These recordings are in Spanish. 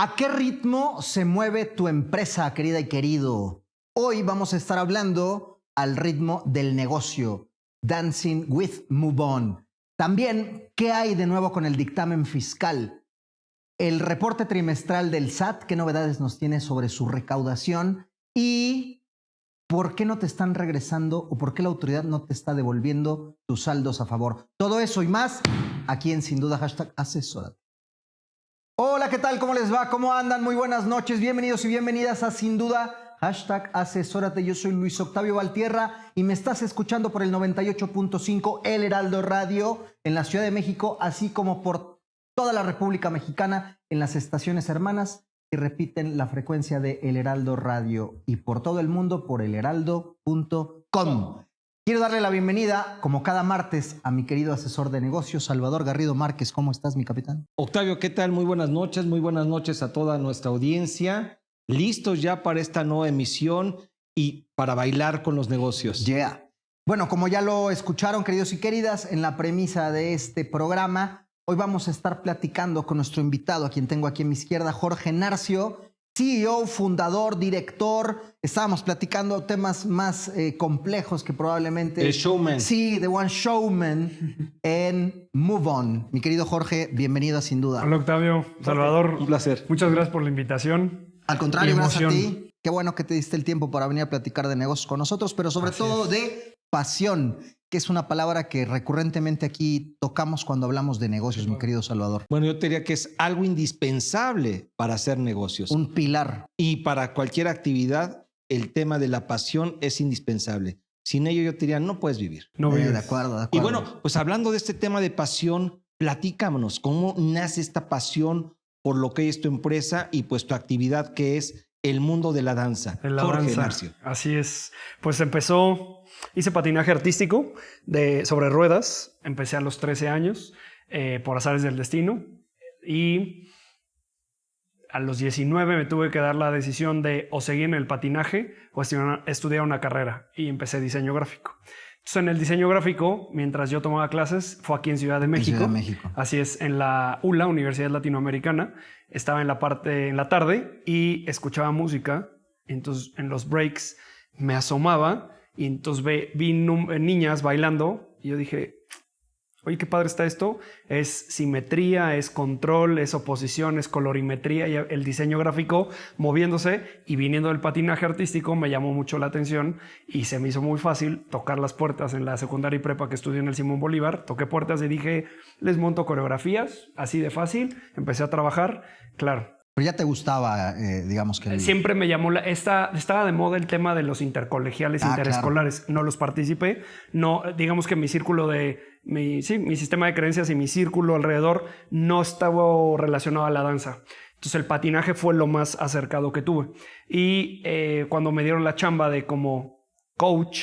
¿A qué ritmo se mueve tu empresa, querida y querido? Hoy vamos a estar hablando al ritmo del negocio, Dancing with Move On. También, ¿qué hay de nuevo con el dictamen fiscal? El reporte trimestral del SAT, ¿qué novedades nos tiene sobre su recaudación? Y ¿por qué no te están regresando o por qué la autoridad no te está devolviendo tus saldos a favor? Todo eso y más aquí en Sin Duda #Asesórate. Hola, ¿qué tal? ¿Cómo les va? ¿Cómo andan? Muy buenas noches. Bienvenidos y bienvenidas a Sin Duda #Asesórate. Yo soy Luis Octavio Valtierra y me estás escuchando por el 98.5 El Heraldo Radio en la Ciudad de México, así como por toda la República Mexicana en las estaciones hermanas que repiten la frecuencia de El Heraldo Radio y por todo el mundo por elheraldo.com. Quiero darle la bienvenida, como cada martes, a mi querido asesor de negocios, Salvador Garrido Márquez. ¿Cómo estás, mi capitán? Octavio, ¿qué tal? Muy buenas noches a toda nuestra audiencia. Listos ya para esta nueva emisión y para bailar con los negocios. Yeah. Bueno, como ya lo escucharon, queridos y queridas, en la premisa de este programa, hoy vamos a estar platicando con nuestro invitado, a quien tengo aquí a mi izquierda, Jorge Narcio, CEO, fundador, director. Estábamos platicando temas más complejos que probablemente... El showman. Sí, The One Showman en Move On. Mi querido Jorge, bienvenido Sin Duda. Hola Octavio, Salvador. Un placer. Muchas gracias por la invitación. Al contrario, gracias a Emoción. ti. Qué bueno que te diste el tiempo para venir a platicar de negocios con nosotros, pero sobre todo de pasión, que es una palabra que recurrentemente aquí tocamos cuando hablamos de negocios, mi querido Salvador. Bueno, yo te diría que es algo indispensable para hacer negocios. Un pilar. Y para cualquier actividad, el tema de la pasión es indispensable. Sin ello, yo te diría, no puedes vivir. No vives. De acuerdo, de acuerdo. Y bueno, pues hablando de este tema de pasión, platícanos, ¿cómo nace esta pasión por lo que es tu empresa y pues tu actividad que es el mundo de la danza? En la Jorge danza. Narcio. Así es. Pues hice patinaje artístico sobre ruedas. Empecé a los 13 años por azares del destino. Y a los 19 me tuve que dar la decisión de o seguir en el patinaje o estudiar una carrera. Y empecé diseño gráfico. Entonces, en el diseño gráfico, mientras yo tomaba clases, fue aquí en Ciudad de México. Ciudad de México. Así es, en la ULA, Universidad Latinoamericana. Estaba en la tarde y escuchaba música. Entonces, en los breaks me asomaba y entonces vi niñas bailando y yo dije, oye, qué padre está esto. Es simetría, es control, es oposición, es colorimetría y el diseño gráfico moviéndose, y viniendo del patinaje artístico me llamó mucho la atención y se me hizo muy fácil tocar las puertas. En la secundaria y prepa que estudié en el Simón Bolívar, toqué puertas y dije, les monto coreografías, así de fácil. Empecé a trabajar, claro. Pero ya te gustaba, digamos que... Siempre me llamó estaba de moda el tema de los intercolegiales, interescolares. Claro. No los participé. No, digamos que mi círculo mi sistema de creencias y mi círculo alrededor no estaba relacionado a la danza. Entonces el patinaje fue lo más acercado que tuve. Y cuando me dieron la chamba de como coach,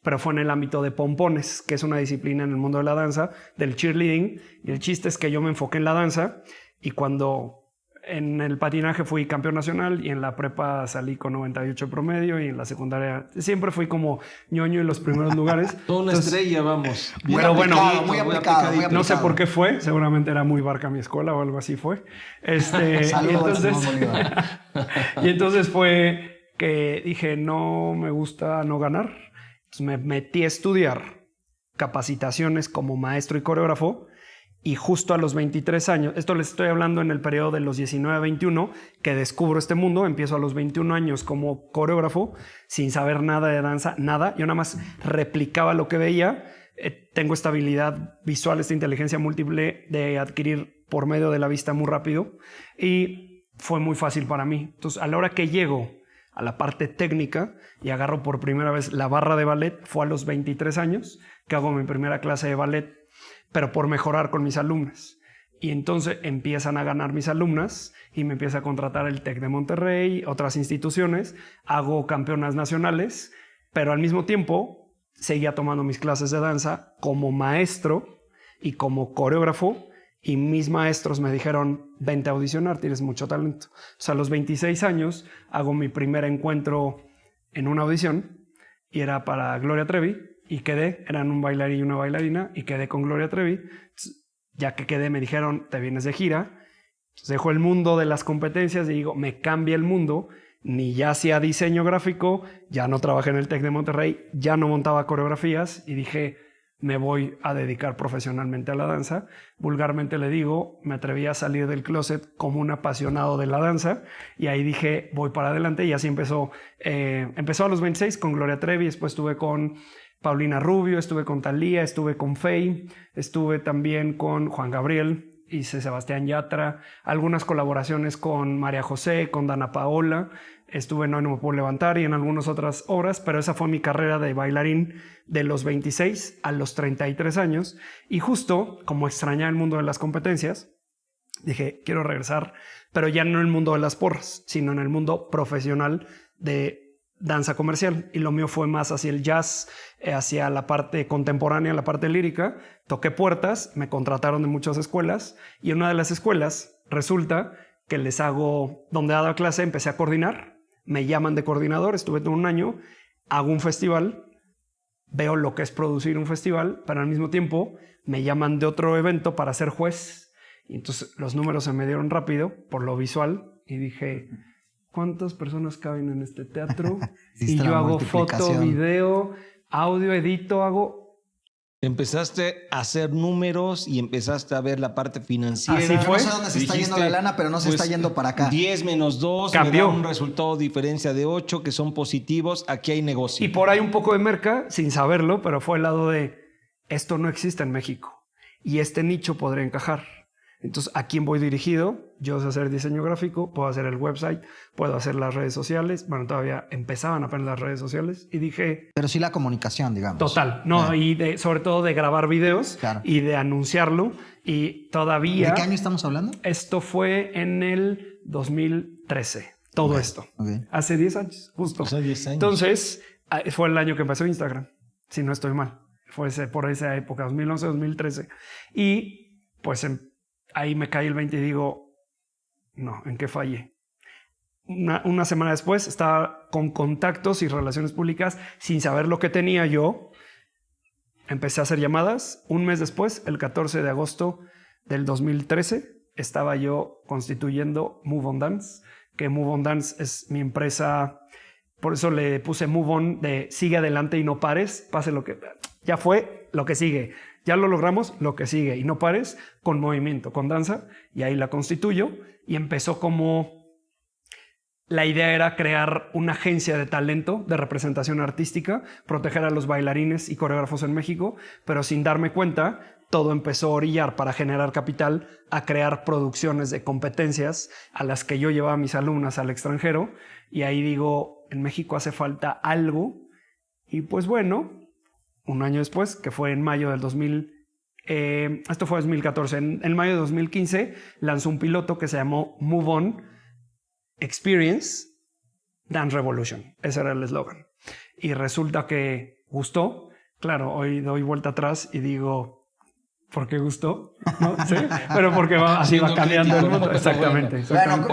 pero fue en el ámbito de pompones, que es una disciplina en el mundo de la danza, del cheerleading. Y el chiste es que yo me enfoqué en la danza, y cuando en el patinaje fui campeón nacional y en la prepa salí con 98 promedio, y en la secundaria siempre fui como ñoño en los primeros lugares. Toda una estrella, vamos. Pero bueno, muy aplicado. No sé por qué fue, seguramente era muy barca mi escuela o algo así fue. Y entonces fue que dije, no me gusta no ganar. Entonces me metí a estudiar capacitaciones como maestro y coreógrafo. Y justo a los 23 años, esto les estoy hablando en el periodo de los 19 a 21, que descubro este mundo. Empiezo a los 21 años como coreógrafo, sin saber nada de danza, nada. Yo nada más replicaba lo que veía. Tengo esta habilidad visual, esta inteligencia múltiple de adquirir por medio de la vista muy rápido. Y fue muy fácil para mí. Entonces, a la hora que llego a la parte técnica y agarro por primera vez la barra de ballet, fue a los 23 años que hago mi primera clase de ballet, pero por mejorar con mis alumnas. Y entonces empiezan a ganar mis alumnas y me empieza a contratar el TEC de Monterrey, otras instituciones, hago campeonas nacionales, pero al mismo tiempo seguía tomando mis clases de danza como maestro y como coreógrafo, y mis maestros me dijeron, vente a audicionar, tienes mucho talento. O sea, a los 26 años hago mi primer encuentro en una audición y era para Gloria Trevi. Y quedé, eran un bailarín y una bailarina, y quedé con Gloria Trevi. Ya que quedé, me dijeron, te vienes de gira. Entonces dejo el mundo de las competencias y digo, me cambia el mundo. Ni ya hacía diseño gráfico, ya no trabajé en el TEC de Monterrey, ya no montaba coreografías y dije, me voy a dedicar profesionalmente a la danza. Vulgarmente le digo, me atreví a salir del closet como un apasionado de la danza y ahí dije, voy para adelante y así empezó. Empezó a los 26 con Gloria Trevi, después estuve con Paulina Rubio, estuve con Thalía, estuve con Faye, estuve también con Juan Gabriel, hice Sebastián Yatra, algunas colaboraciones con María José, con Dana Paola, estuve en Hoy No Me Puedo Levantar y en algunas otras obras, pero esa fue mi carrera de bailarín de los 26 a los 33 años y justo como extrañaba el mundo de las competencias, dije, quiero regresar, pero ya no en el mundo de las porras, sino en el mundo profesional de danza comercial y lo mío fue más hacia el jazz, hacia la parte contemporánea, la parte lírica. Toqué puertas, me contrataron de muchas escuelas y en una de las escuelas resulta que les hago, donde daba clase, empecé a coordinar, me llaman de coordinador, estuve todo un año, hago un festival, veo lo que es producir un festival, pero al mismo tiempo me llaman de otro evento para ser juez y entonces los números se me dieron rápido por lo visual y dije, ¿cuántas personas caben en este teatro? Y yo hago foto, video, audio, edito, hago... Empezaste a hacer números y empezaste a ver la parte financiera. Así fue. No sé dónde se está yendo la lana, pero no se está yendo para acá. 10 menos 2 cambió. Me da un resultado de diferencia de 8 que son positivos. Aquí hay negocio. Y por ahí un poco de merca, sin saberlo, pero fue el lado de esto no existe en México y este nicho podría encajar. Entonces, ¿a quién voy dirigido? Yo sé hacer diseño gráfico, puedo hacer el website, puedo hacer las redes sociales. Bueno, todavía empezaban apenas las redes sociales y dije... Pero sí la comunicación, digamos. Total, no, y sobre todo de grabar videos y de anunciarlo y todavía... ¿De qué año estamos hablando? Esto fue en el 2013, todo esto. Hace 10 años, justo. Hace 10 años. Entonces, fue el año que empezó Instagram, si no estoy mal. Fue por esa época, 2011, 2013. Y pues ahí me cae el 20 y digo, no, ¿en qué fallé? Una semana después estaba con contactos y relaciones públicas sin saber lo que tenía yo. Empecé a hacer llamadas. Un mes después, el 14 de agosto del 2013, estaba yo constituyendo Move On Dance, que Move On Dance es mi empresa. Por eso le puse Move On de sigue adelante y no pares, pase lo que... Ya fue lo que sigue. Ya lo logramos, lo que sigue. Y no pares con movimiento, con danza. Y ahí la constituyo. Y empezó como... La idea era crear una agencia de talento, de representación artística, proteger a los bailarines y coreógrafos en México. Pero sin darme cuenta, todo empezó a orillar para generar capital, a crear producciones de competencias a las que yo llevaba a mis alumnas al extranjero. Y ahí digo, en México hace falta algo. Y pues bueno... Un año después, que fue en mayo del 2014, en mayo de 2015 lanzó un piloto que se llamó Move On Experience Dance Revolution. Ese era el eslogan. Y resulta que gustó. Claro, hoy doy vuelta atrás y digo, ¿por qué gustó? ¿No? ¿Sí? Pero porque así va cambiando el mundo. Exactamente. Bueno,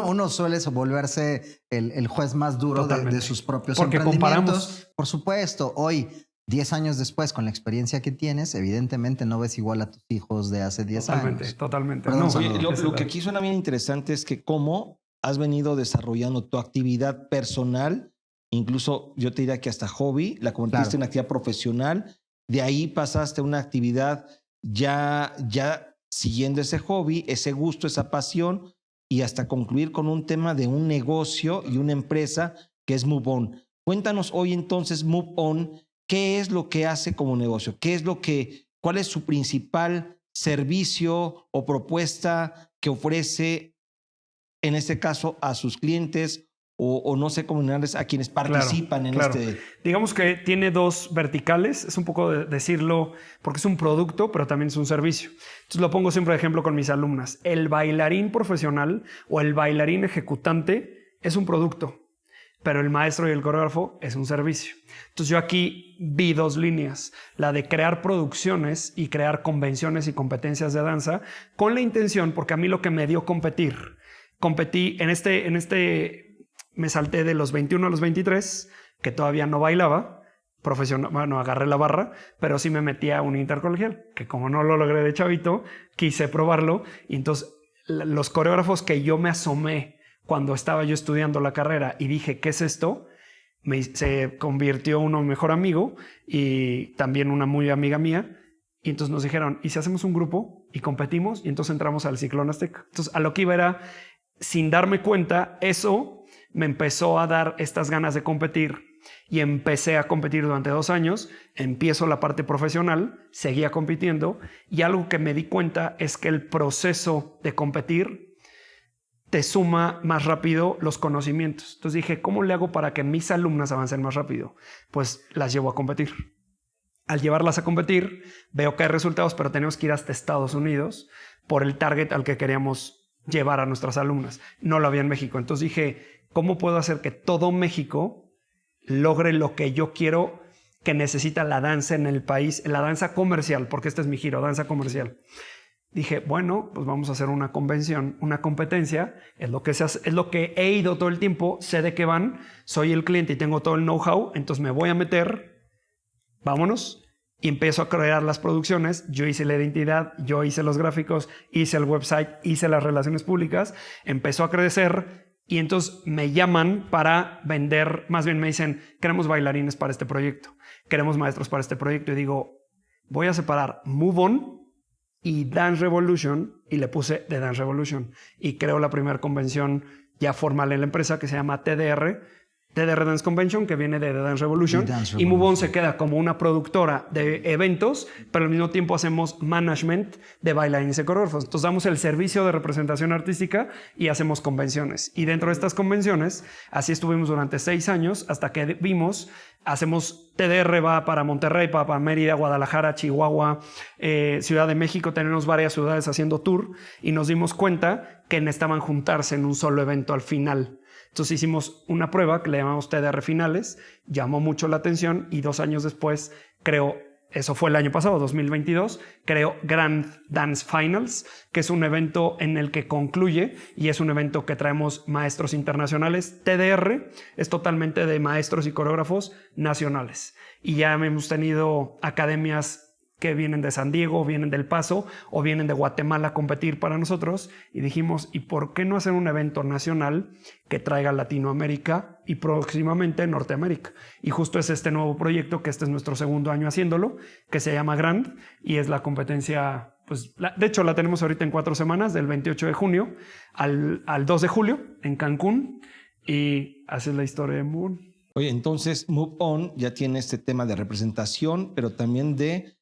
uno suele volverse el juez más duro de sus propios emprendimientos. Comparamos. Por supuesto, hoy... 10 años después, con la experiencia que tienes, evidentemente no ves igual a tus hijos de hace 10 años. Totalmente. Perdón, Oye, lo que aquí suena bien interesante es que cómo has venido desarrollando tu actividad personal, incluso yo te diría que hasta hobby, la convertiste en actividad profesional, de ahí pasaste a una actividad ya siguiendo ese hobby, ese gusto, esa pasión, y hasta concluir con un tema de un negocio y una empresa que es Move On. Cuéntanos hoy entonces, Move On, ¿qué es lo que hace como negocio? ¿Cuál es su principal servicio o propuesta que ofrece, en este caso, a sus clientes o no sé cómo llamarles, a quienes participan en este? Digamos que tiene dos verticales. Es un poco de decirlo porque es un producto, pero también es un servicio. Entonces lo pongo siempre de ejemplo con mis alumnas. El bailarín profesional o el bailarín ejecutante es un producto, pero el maestro y el coreógrafo es un servicio. Entonces yo aquí vi dos líneas, la de crear producciones y crear convenciones y competencias de danza con la intención, porque a mí lo que me dio competí en este me salté de los 21 a los 23, que todavía no bailaba profesional, bueno, agarré la barra, pero sí me metí a un intercolegial, que como no lo logré de chavito, quise probarlo y entonces los coreógrafos que yo me asomé cuando estaba yo estudiando la carrera y dije, ¿qué es esto? Se convirtió uno mejor amigo y también una muy amiga mía. Y entonces nos dijeron, ¿y si hacemos un grupo y competimos? Y entonces entramos al Ciclón Azteca. Entonces a lo que iba era, sin darme cuenta, eso me empezó a dar estas ganas de competir y empecé a competir durante 2 años. Empiezo la parte profesional, seguía compitiendo y algo que me di cuenta es que el proceso de competir te suma más rápido los conocimientos. Entonces dije, ¿cómo le hago para que mis alumnas avancen más rápido? Pues las llevo a competir. Al llevarlas a competir, veo que hay resultados, pero tenemos que ir hasta Estados Unidos por el target al que queríamos llevar a nuestras alumnas. No lo había en México. Entonces dije, ¿cómo puedo hacer que todo México logre lo que yo quiero que necesita la danza en el país, la danza comercial, porque este es mi giro, danza comercial? Dije, bueno, pues vamos a hacer una convención, una competencia, es lo que he ido todo el tiempo, sé de qué van, soy el cliente y tengo todo el know-how, entonces me voy a meter, vámonos, y empiezo a crear las producciones. Yo hice la identidad, yo hice los gráficos, hice el website, hice las relaciones públicas, empezó a crecer y entonces me llaman para vender, más bien me dicen, queremos bailarines para este proyecto, queremos maestros para este proyecto y digo, voy a separar Move On y Dance Revolution y le puse The Dance Revolution y creo la primera convención ya formal en la empresa que se llama TDR Dance Convention, que viene de The Dance Revolution, y Move On se queda como una productora de eventos, pero al mismo tiempo hacemos management de bailarines y coreógrafos. Entonces damos el servicio de representación artística y hacemos convenciones. Y dentro de estas convenciones, así estuvimos durante 6 años, hasta que vimos, hacemos TDR, va para Monterrey, para Mérida, Guadalajara, Chihuahua, Ciudad de México, tenemos varias ciudades haciendo tour, y nos dimos cuenta que necesitaban juntarse en un solo evento al final. Entonces hicimos una prueba que le llamamos TDR Finales, llamó mucho la atención y 2 años después creo, eso fue el año pasado, 2022, creo Grand Dance Finals, que es un evento en el que concluye y es un evento que traemos maestros internacionales. TDR es totalmente de maestros y coreógrafos nacionales y ya hemos tenido academias que vienen de San Diego, vienen del Paso o vienen de Guatemala a competir para nosotros y dijimos, ¿y por qué no hacer un evento nacional que traiga Latinoamérica y próximamente Norteamérica? Y justo es este nuevo proyecto, que este es nuestro 2º año haciéndolo, que se llama Grand y es la competencia, pues de hecho la tenemos ahorita en 4 semanas, del 28 de junio al 2 de julio en Cancún y así es la historia de Move On. Oye, entonces Move On ya tiene este tema de representación, pero también de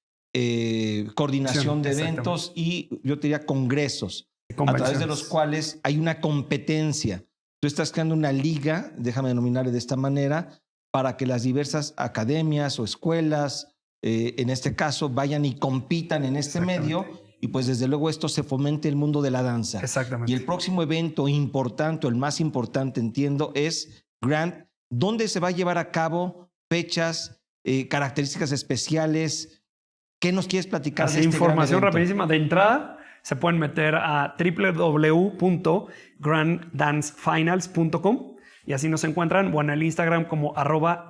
coordinación de eventos y yo te diría congresos a través de los cuales hay una competencia. Tú estás creando una liga, déjame denominarle de esta manera, para que las diversas academias o escuelas, en este caso, vayan y compitan en este medio y pues desde luego esto se fomente el mundo de la danza. Exactamente. Y el próximo evento importante, o el más importante entiendo, es Grand, donde se va a llevar a cabo fechas, características especiales. ¿Qué nos quieres platicar de este información rapidísima. De entrada, se pueden meter a www.granddancefinals.com y así nos encuentran, o en el Instagram como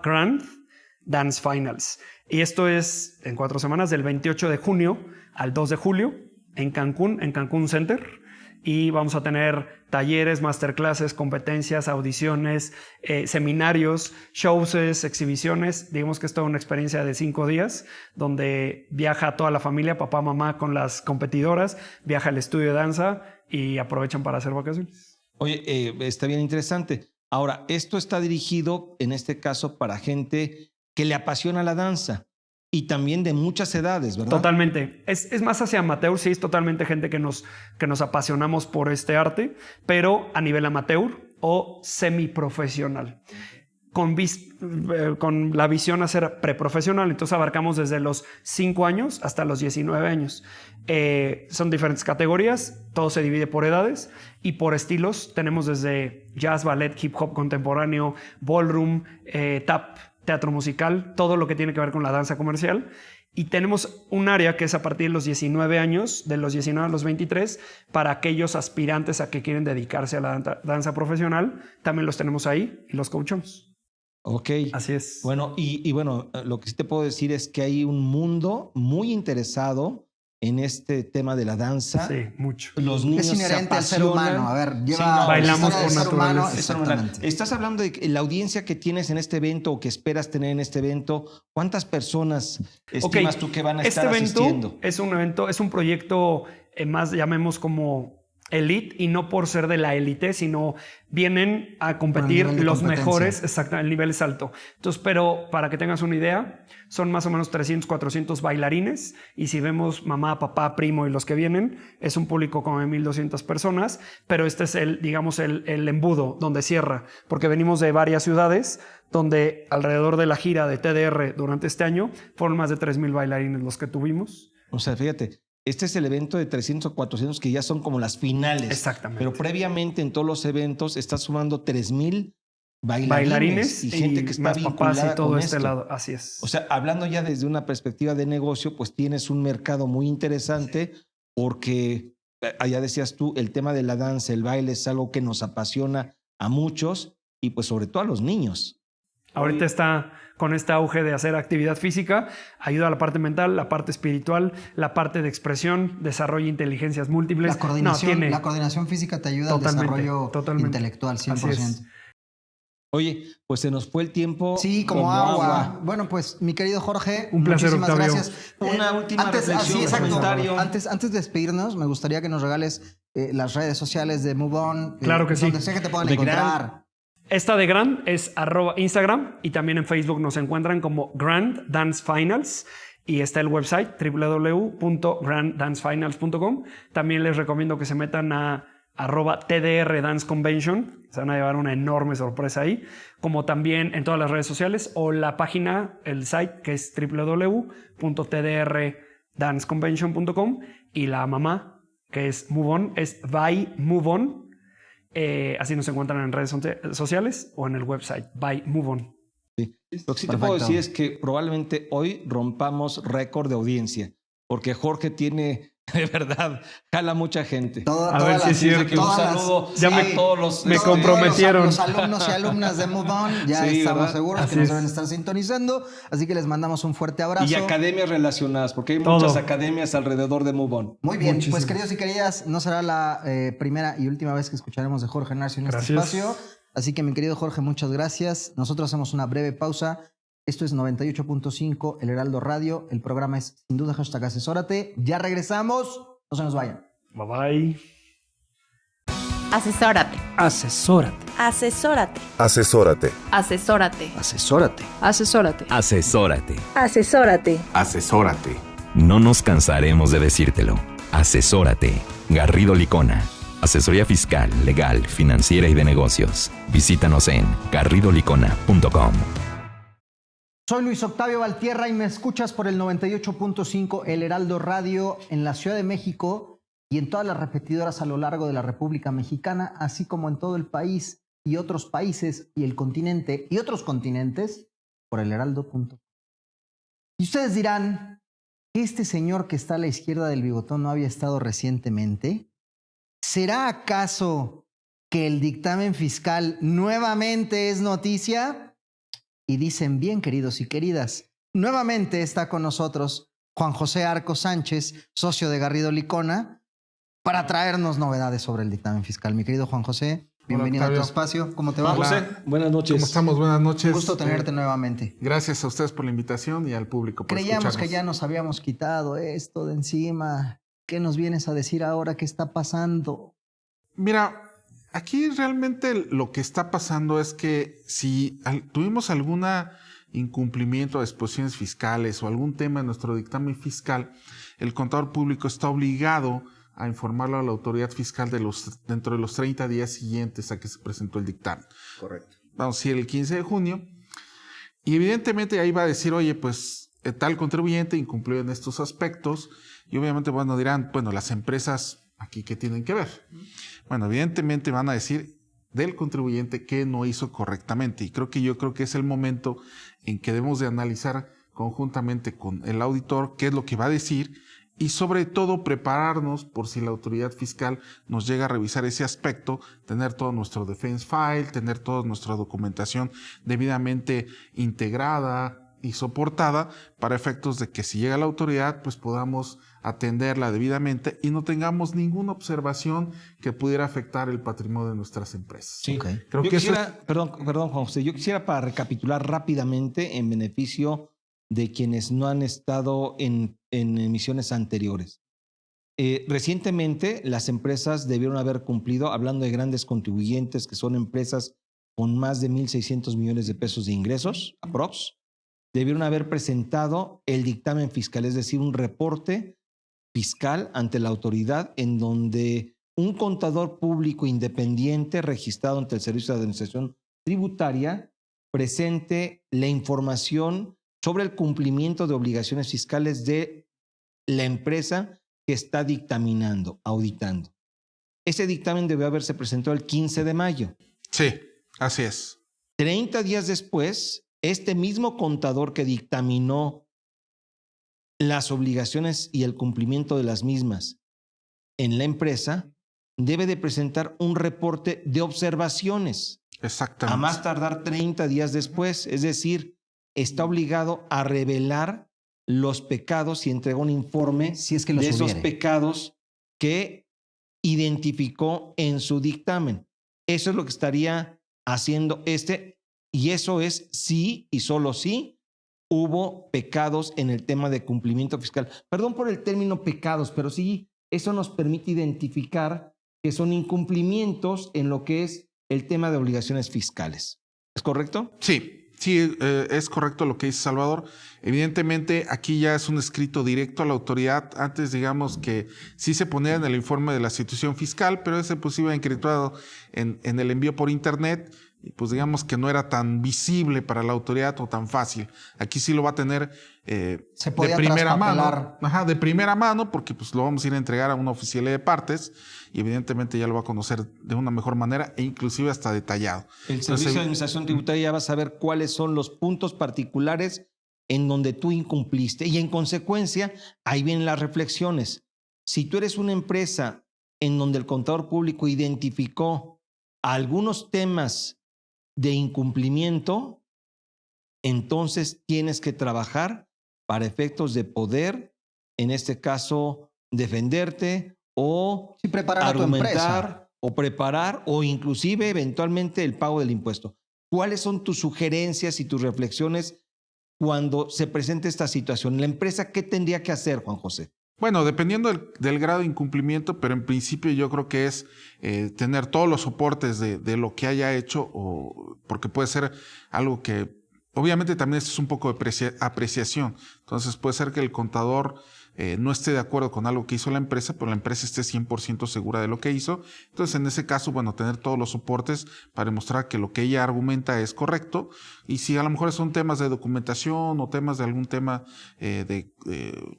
@granddancefinals. Y esto es en 4 semanas, del 28 de junio al 2 de julio en Cancún Center. Y vamos a tener talleres, masterclasses, competencias, audiciones, seminarios, shows, exhibiciones. Digamos que es toda una experiencia de 5 días donde viaja toda la familia, papá, mamá con las competidoras, viaja al estudio de danza y aprovechan para hacer vacaciones. Oye, está bien interesante. Ahora, esto está dirigido en este caso para gente que le apasiona la danza. Y también de muchas edades, ¿verdad? Totalmente. Es más hacia amateur, sí, es totalmente gente que nos apasionamos por este arte, pero a nivel amateur o semiprofesional. Con la visión a ser preprofesional. Entonces abarcamos desde los 5 años hasta los 19 años. Son diferentes categorías, todo se divide por edades y por estilos. Tenemos desde jazz, ballet, hip hop contemporáneo, ballroom, tap, teatro musical, todo lo que tiene que ver con la danza comercial. Y tenemos un área que es a partir de los 19 años, de los 19 a los 23, para aquellos aspirantes a que quieren dedicarse a la danza profesional. También los tenemos ahí y los coachamos. Ok. Así es. Bueno, y bueno, lo que sí te puedo decir es que hay un mundo muy interesado en este tema de la danza. Sí, mucho. Los niños Es inherente se al ser apasionan. humano. A ver, lleva Sí, no, bailamos la historia por del ser humano. naturaleza. Es fenomenal. Exactamente. Estás hablando de la audiencia que tienes en este evento o que esperas tener en este evento. ¿Cuántas personas estimas tú que van a estar asistiendo? Es un proyecto más, llamemos como elite, y no por ser de la élite, sino vienen a competir Por el nivel de los competencia. mejores. Exacto, el nivel es alto. Entonces, pero para que tengas una idea, son más o menos 300, 400 bailarines, y si vemos mamá, papá, primo y los que vienen, es un público como de 1,200 personas, pero este es el embudo donde cierra, porque venimos de varias ciudades donde alrededor de la gira de TDR durante este año fueron más de 3,000 bailarines los que tuvimos. O sea, fíjate, este es el evento de 300 o 400 que ya son como las finales. Exactamente. Pero previamente en todos los eventos estás sumando 3,000 bailarines y gente que está más papás vinculada y todo con este esto. lado. Así es. O sea, hablando ya desde una perspectiva de negocio, pues tienes un mercado muy interesante porque, allá decías tú, el tema de la danza, el baile es algo que nos apasiona a muchos y pues sobre todo a los niños. Ahorita está con este auge de hacer actividad física, ayuda a la parte mental, la parte espiritual, la parte de expresión, desarrolla inteligencias múltiples. La coordinación física te ayuda al desarrollo intelectual, 100%. Así es. Oye, pues se nos fue el tiempo. Sí, como agua. Bueno, pues mi querido Jorge, un placer, muchísimas Octavio. gracias. Una última reflexión, comentario. Antes de despedirnos, me gustaría que nos regales las redes sociales de Move On. Claro que sí. Donde sea que te puedan De encontrar. Esta de Grand es @Instagram, y también en Facebook nos encuentran como Grand Dance Finals, y está el website www.granddance.finals.com. También les recomiendo que se metan a @TDR Dance Convention. Se van a llevar una enorme sorpresa ahí, como también en todas las redes sociales, o la página, el site, que es www.tdrdanceconvention.com, y la mamá, que es Move On, es by Move On. Así nos encuentran en redes sociales o en el website by Move On. Sí. Lo que sí te puedo decir es que probablemente hoy rompamos récord de audiencia, porque Jorge tiene, de verdad, jala mucha gente. A ver si es cierto. Un saludo Ya a todos los... me comprometieron. Los alumnos y alumnas de Move On, ya Sí, estamos ¿verdad? seguros Así que nos es. deben estar sintonizando. Así que les mandamos un fuerte abrazo. Y academias relacionadas, porque hay Todo. muchas academias alrededor de Move On. Muy bien, Muchísimo. pues queridos y queridas, no será la primera y última vez que escucharemos de Jorge Narcio en este Gracias. espacio. Así que mi querido Jorge, muchas gracias. Nosotros hacemos una breve pausa. Esto es 98.5 El Heraldo Radio. El programa es sin duda #asesórate. Ya regresamos. No se nos vayan. Bye bye. Asesórate. Asesórate. Asesórate. Asesórate. Asesórate. Asesórate. Asesórate. Asesórate. Asesórate. Asesórate. No nos cansaremos de decírtelo. Asesórate. Garrido Licona. Asesoría fiscal, legal, financiera y de negocios. Visítanos en garridolicona.com. Soy Luis Octavio Valtierra y me escuchas por el 98.5 El Heraldo Radio en la Ciudad de México y en todas las repetidoras a lo largo de la República Mexicana, así como en todo el país y otros países y el continente y otros continentes por elheraldo.com. Y ustedes dirán, ¿este señor que está a la izquierda del bigotón no había estado recientemente? ¿Será acaso que el dictamen fiscal nuevamente es noticia? Y dicen bien, queridos y queridas, nuevamente está con nosotros Juan José Arcos Sánchez, socio de Garrido Licona, para traernos novedades sobre el dictamen fiscal. Mi querido Juan José, bienvenido a tu espacio. ¿Cómo te va? Juan José, buenas noches. ¿Cómo estamos? Buenas noches. Un gusto tenerte nuevamente. Gracias a ustedes por la invitación y al público por Creíamos que escucharnos. ya nos habíamos quitado esto de encima. ¿Qué nos vienes a decir ahora? ¿Qué está pasando? Mira, aquí realmente lo que está pasando es que si tuvimos algún incumplimiento de disposiciones fiscales o algún tema en nuestro dictamen fiscal, el contador público está obligado a informarlo a la autoridad fiscal dentro de los 30 días siguientes a que se presentó el dictamen. Correcto. Vamos a decir el 15 de junio. Y evidentemente ahí va a decir, oye, pues tal contribuyente incumplió en estos aspectos. Y obviamente, bueno, dirán, bueno, las empresas aquí, ¿qué tienen que ver? Bueno, evidentemente van a decir del contribuyente que no hizo correctamente. Y yo creo que es el momento en que debemos de analizar conjuntamente con el auditor qué es lo que va a decir y sobre todo prepararnos por si la autoridad fiscal nos llega a revisar ese aspecto, tener todo nuestro defense file, tener toda nuestra documentación debidamente integrada, y soportada para efectos de que si llega la autoridad, pues podamos atenderla debidamente y no tengamos ninguna observación que pudiera afectar el patrimonio de nuestras empresas. Sí. Ok. Creo Yo que eso quisiera, perdón, Juan José, yo quisiera para recapitular rápidamente en beneficio de quienes no han estado en emisiones anteriores. Recientemente las empresas debieron haber cumplido, hablando de grandes contribuyentes que son empresas con más de 1.600 millones de pesos de ingresos, aprox, debieron haber presentado el dictamen fiscal, es decir, un reporte fiscal ante la autoridad en donde un contador público independiente registrado ante el Servicio de Administración Tributaria presente la información sobre el cumplimiento de obligaciones fiscales de la empresa que está dictaminando, auditando. Ese dictamen debió haberse presentado el 15 de mayo. Sí, así es. 30 días después, este mismo contador que dictaminó las obligaciones y el cumplimiento de las mismas en la empresa debe de presentar un reporte de observaciones Exactamente. a más tardar 30 días después. Es decir, está obligado a revelar los pecados y entrega un informe Si es que los de esos hubiere. pecados que identificó en su dictamen. Eso es lo que estaría haciendo y eso es sí y solo sí hubo pecados en el tema de cumplimiento fiscal. Perdón por el término pecados, pero sí eso nos permite identificar que son incumplimientos en lo que es el tema de obligaciones fiscales. ¿Es correcto? Sí, es correcto lo que dice Salvador. Evidentemente, aquí ya es un escrito directo a la autoridad. Antes, digamos que sí se ponía en el informe de la institución fiscal, pero ese pues iba encriptado en el envío por internet. Y pues digamos que no era tan visible para la autoridad o tan fácil. Aquí sí lo va a tener Se de podía primera mano. traspapelar. Ajá, de primera mano, porque pues lo vamos a ir a entregar a una oficial de partes y evidentemente ya lo va a conocer de una mejor manera e inclusive hasta detallado. El Servicio de Administración Tributaria ya va a saber cuáles son los puntos particulares en donde tú incumpliste. Y en consecuencia, ahí vienen las reflexiones. Si tú eres una empresa en donde el contador público identificó algunos temas de incumplimiento, entonces tienes que trabajar para efectos de poder, en este caso, defenderte o Sí, preparar a tu empresa. argumentar o preparar o inclusive eventualmente el pago del impuesto. ¿Cuáles son tus sugerencias y tus reflexiones cuando se presente esta situación? ¿La empresa qué tendría que hacer, Juan José? Bueno, dependiendo del grado de incumplimiento, pero en principio yo creo que es tener todos los soportes de lo que haya hecho, porque puede ser algo que obviamente también es un poco de apreciación. Entonces puede ser que el contador no esté de acuerdo con algo que hizo la empresa, pero la empresa esté 100% segura de lo que hizo. Entonces en ese caso, bueno, tener todos los soportes para demostrar que lo que ella argumenta es correcto. Y si a lo mejor son temas de documentación o temas de algún tema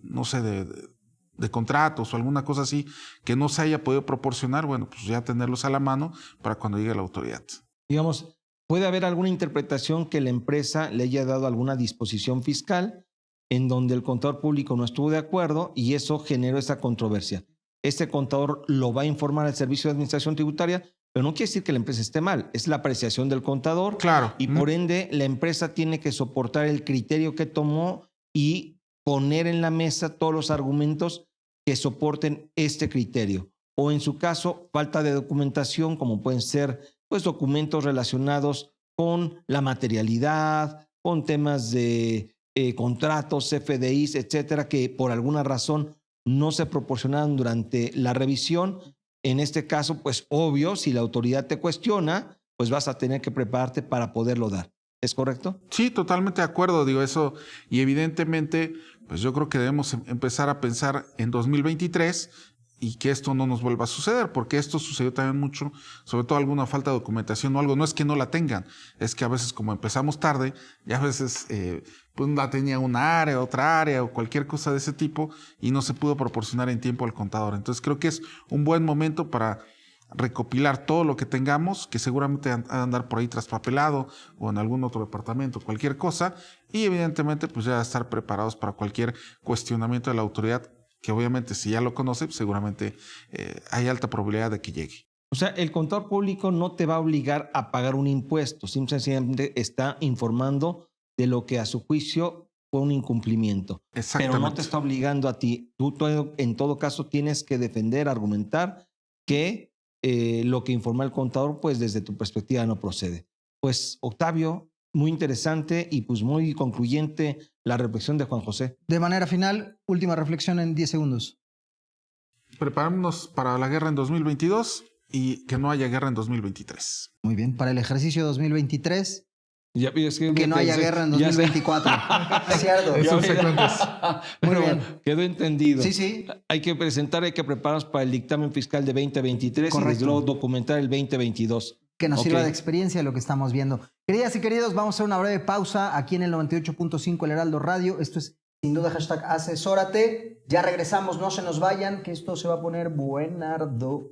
no sé, de contratos o alguna cosa así que no se haya podido proporcionar, bueno, pues ya tenerlos a la mano para cuando llegue la autoridad. Digamos, puede haber alguna interpretación que la empresa le haya dado alguna disposición fiscal en donde el contador público no estuvo de acuerdo y eso generó esa controversia. Este contador lo va a informar al Servicio de Administración Tributaria, pero no quiere decir que la empresa esté mal, es la apreciación del contador. Claro. Y por ende, la empresa tiene que soportar el criterio que tomó y poner en la mesa todos los argumentos que soporten este criterio. O en su caso, falta de documentación, como pueden ser pues, documentos relacionados con la materialidad, con temas de contratos, FDIs, etcétera, que por alguna razón no se proporcionaron durante la revisión. En este caso, pues obvio, si la autoridad te cuestiona, pues vas a tener que prepararte para poderlo dar. ¿Es correcto? Sí, totalmente de acuerdo, digo eso. Y evidentemente, pues yo creo que debemos empezar a pensar en 2023 y que esto no nos vuelva a suceder, porque esto sucedió también mucho, sobre todo alguna falta de documentación o algo. No es que no la tengan, es que a veces como empezamos tarde, ya a veces pues la tenía una área, otra área o cualquier cosa de ese tipo y no se pudo proporcionar en tiempo al contador. Entonces creo que es un buen momento para recopilar todo lo que tengamos, que seguramente ha de andar por ahí traspapelado o en algún otro departamento, cualquier cosa, y evidentemente pues ya estar preparados para cualquier cuestionamiento de la autoridad, que obviamente si ya lo conoce, pues seguramente hay alta probabilidad de que llegue. O sea, el contador público no te va a obligar a pagar un impuesto, simplemente está informando de lo que a su juicio fue un incumplimiento. Exactamente. Pero no te está obligando a ti. Tú en todo caso tienes que defender, argumentar que lo que informó el contador, pues desde tu perspectiva no procede. Pues Octavio, muy interesante y pues muy concluyente la reflexión de Juan José. De manera final, última reflexión en 10 segundos. Preparémonos para la guerra en 2022 y que no haya guerra en 2023. Muy bien. Para el ejercicio 2023, Ya, es que no haya guerra en 2024. Cierto. Eso se cuenta. Muy Pero bien. bueno, quedó entendido. Sí, sí. Hay que prepararnos para el dictamen fiscal de 2023 Correcto. y desde luego documentar el 2022. Que nos Ok. sirva de experiencia lo que estamos viendo. Queridas y queridos, vamos a hacer una breve pausa aquí en el 98.5 El Heraldo Radio. Esto es sin duda hashtag asesórate. Ya regresamos, no se nos vayan, que esto se va a poner buenardo.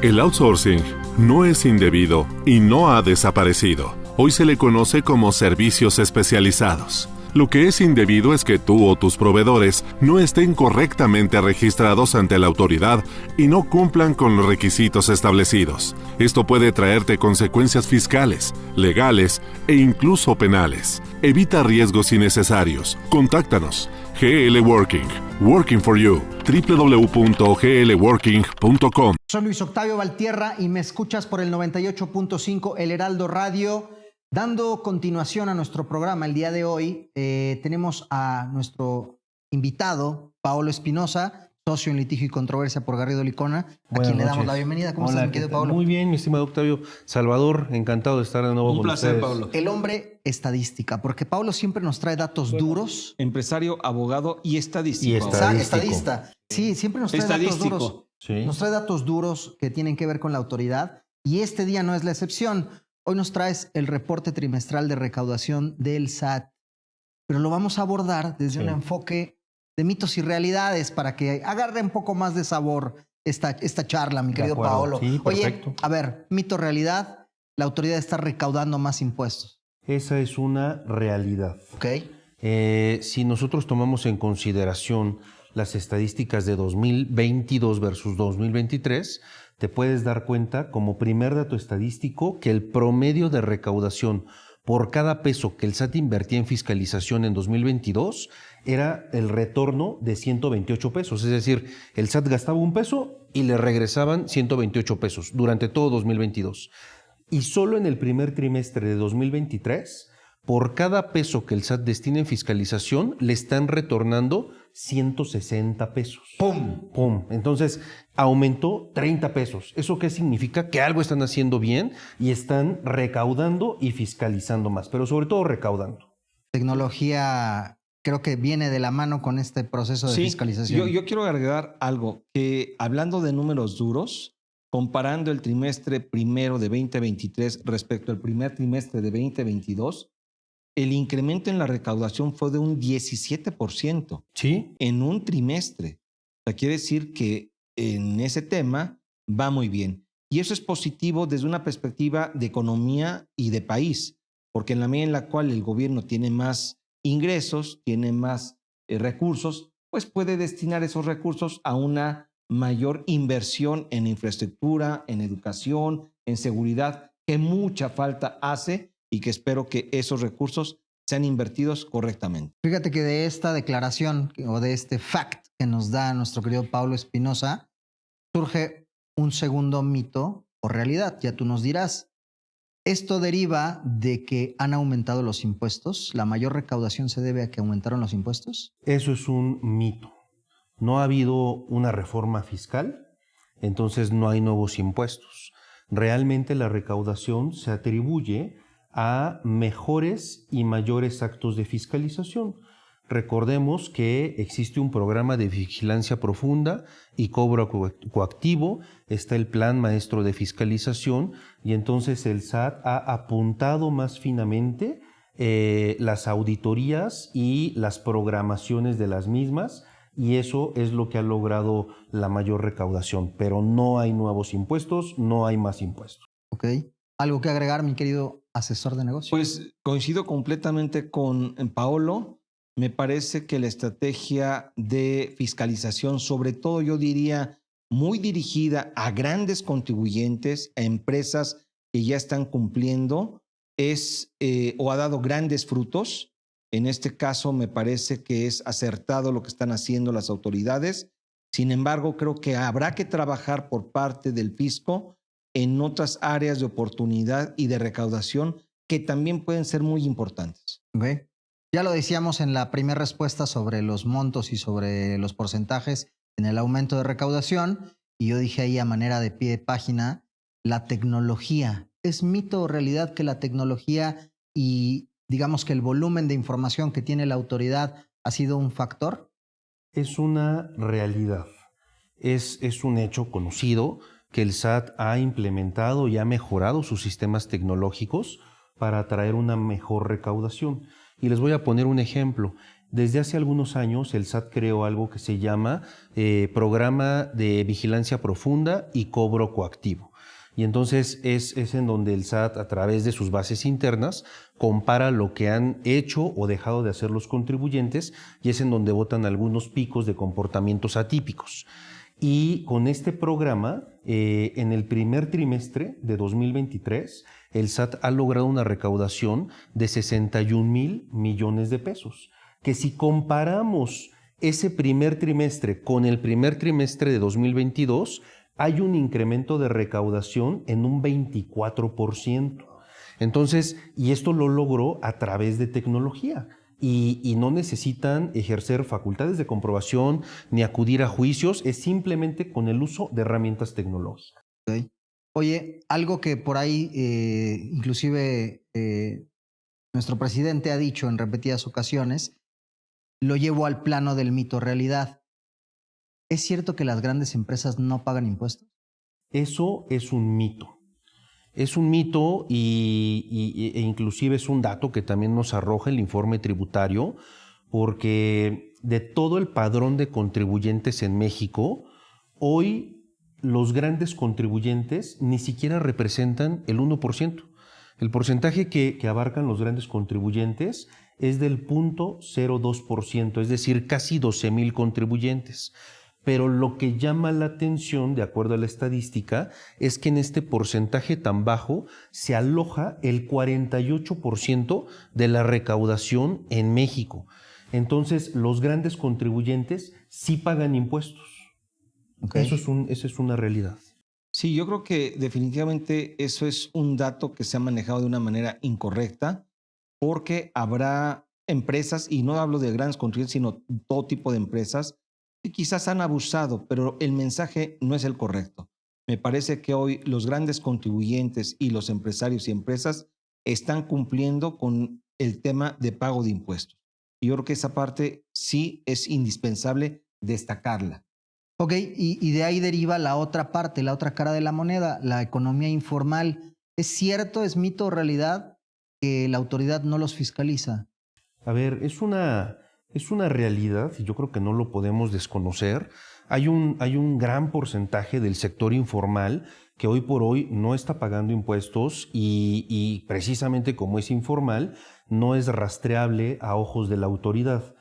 El outsourcing no es indebido y no ha desaparecido. Hoy se le conoce como servicios especializados. Lo que es indebido es que tú o tus proveedores no estén correctamente registrados ante la autoridad y no cumplan con los requisitos establecidos. Esto puede traerte consecuencias fiscales, legales e incluso penales. Evita riesgos innecesarios. Contáctanos. GL Working. Working for you. www.glworking.com. Soy Luis Octavio Valtierra y me escuchas por el 98.5 El Heraldo Radio. Dando continuación a nuestro programa el día de hoy, tenemos a nuestro invitado, Paolo Espinosa, socio en litigio y controversia por Garrido Licona, a quien le damos la bienvenida. ¿Cómo estás, mi querido Paolo? Muy bien, mi estimado Octavio. Salvador, encantado de estar de nuevo Un con placer, ustedes. Pablo. El hombre estadística, porque Paolo siempre nos trae datos duros. Empresario, abogado y estadístico. Y estadístico. Estadista. Sí, siempre nos trae datos Estadístico. duros. Sí. Nos trae datos duros que tienen que ver con la autoridad y este día no es la excepción. Hoy nos traes el reporte trimestral de recaudación del SAT, pero lo vamos a abordar desde un enfoque de mitos y realidades para que agarre un poco más de sabor esta charla, mi querido acuerdo. Paolo. Sí, Oye, perfecto. a ver, mito, realidad, la autoridad está recaudando más impuestos, Esa es una realidad. ¿ok? Si nosotros tomamos en consideración las estadísticas de 2022 versus 2023, te puedes dar cuenta como primer dato estadístico que el promedio de recaudación por cada peso que el SAT invertía en fiscalización en 2022 era el retorno de 128 pesos. Es decir, el SAT gastaba un peso y le regresaban 128 pesos durante todo 2022. Y solo en el primer trimestre de 2023, por cada peso que el SAT destina en fiscalización, le están retornando 160 pesos. ¡Pum! ¡Pum! Entonces, aumentó 30 pesos. ¿Eso qué significa? Que algo están haciendo bien y están recaudando y fiscalizando más, pero sobre todo recaudando. Tecnología creo que viene de la mano con este proceso de fiscalización. Yo quiero agregar algo, que hablando de números duros, comparando el trimestre primero de 2023 respecto al primer trimestre de 2022, el incremento en la recaudación fue de un 17%. ¿Sí? En un trimestre. O sea, quiere decir que en ese tema va muy bien. Y eso es positivo desde una perspectiva de economía y de país, porque en la medida en la cual el gobierno tiene más ingresos, tiene más recursos, pues puede destinar esos recursos a una mayor inversión en infraestructura, en educación, en seguridad, que mucha falta hace y que espero que esos recursos sean invertidos correctamente. Fíjate que de esta declaración o de este fact que nos da nuestro querido Paolo Espinosa, surge un segundo mito o realidad. Ya tú nos dirás, ¿esto deriva de que han aumentado los impuestos? ¿La mayor recaudación se debe a que aumentaron los impuestos? Eso es un mito. No ha habido una reforma fiscal, entonces no hay nuevos impuestos. Realmente la recaudación se atribuye a mejores y mayores actos de fiscalización. Recordemos que existe un programa de vigilancia profunda y cobro coactivo, está el Plan Maestro de Fiscalización y entonces el SAT ha apuntado más finamente las auditorías y las programaciones de las mismas y eso es lo que ha logrado la mayor recaudación, pero no hay nuevos impuestos, no hay más impuestos. ¿Ok? ¿Algo que agregar, mi querido asesor de negocios? Pues coincido completamente con Paolo. Me parece que la estrategia de fiscalización, sobre todo yo diría muy dirigida a grandes contribuyentes, a empresas que ya están cumpliendo, o ha dado grandes frutos. En este caso me parece que es acertado lo que están haciendo las autoridades. Sin embargo, creo que habrá que trabajar por parte del fisco en otras áreas de oportunidad y de recaudación que también pueden ser muy importantes. Okay. Ya lo decíamos en la primera respuesta sobre los montos y sobre los porcentajes en el aumento de recaudación, y yo dije ahí a manera de pie de página, la tecnología. ¿Es mito o realidad que la tecnología y digamos que el volumen de información que tiene la autoridad ha sido un factor? Es una realidad. Es un hecho conocido que el SAT ha implementado y ha mejorado sus sistemas tecnológicos para atraer una mejor recaudación. Y les voy a poner un ejemplo. Desde hace algunos años el SAT creó algo que se llama Programa de Vigilancia Profunda y Cobro Coactivo. Y entonces es en donde el SAT, a través de sus bases internas, compara lo que han hecho o dejado de hacer los contribuyentes, y es en donde botan algunos picos de comportamientos atípicos. Y con este programa, en el primer trimestre de 2023, el SAT ha logrado una recaudación de 61,000 millones de pesos, que si comparamos ese primer trimestre con el primer trimestre de 2022, hay un incremento de recaudación en un 24%. Entonces, y esto lo logró a través de tecnología. Y no necesitan ejercer facultades de comprobación ni acudir a juicios, es simplemente con el uso de herramientas tecnológicas. Okay. Oye, algo que por ahí inclusive nuestro presidente ha dicho en repetidas ocasiones, lo llevo al plano del mito realidad. ¿Es cierto que las grandes empresas no pagan impuestos? Eso es un mito. Es un mito e inclusive es un dato que también nos arroja el informe tributario, porque de todo el padrón de contribuyentes en México, hoy los grandes contribuyentes ni siquiera representan el 1%. El porcentaje que abarcan los grandes contribuyentes es del 0.02%, es decir, casi 12,000 contribuyentes. Pero lo que llama la atención, de acuerdo a la estadística, es que en este porcentaje tan bajo se aloja el 48% de la recaudación en México. Entonces, los grandes contribuyentes sí pagan impuestos. Okay. Esa es una realidad. Sí, yo creo que definitivamente eso es un dato que se ha manejado de una manera incorrecta, porque habrá empresas, y no hablo de grandes contribuyentes, sino todo tipo de empresas, que quizás han abusado, pero el mensaje no es el correcto. Me parece que hoy los grandes contribuyentes y los empresarios y empresas están cumpliendo con el tema de pago de impuestos. Y yo creo que esa parte sí es indispensable destacarla. Ok, y de ahí deriva la otra parte, la otra cara de la moneda, la economía informal. ¿Es cierto, es mito o realidad que la autoridad no los fiscaliza? A ver, es una realidad y yo creo que no lo podemos desconocer. Hay un gran porcentaje del sector informal que hoy por hoy no está pagando impuestos y precisamente como es informal, no es rastreable a ojos de la autoridad.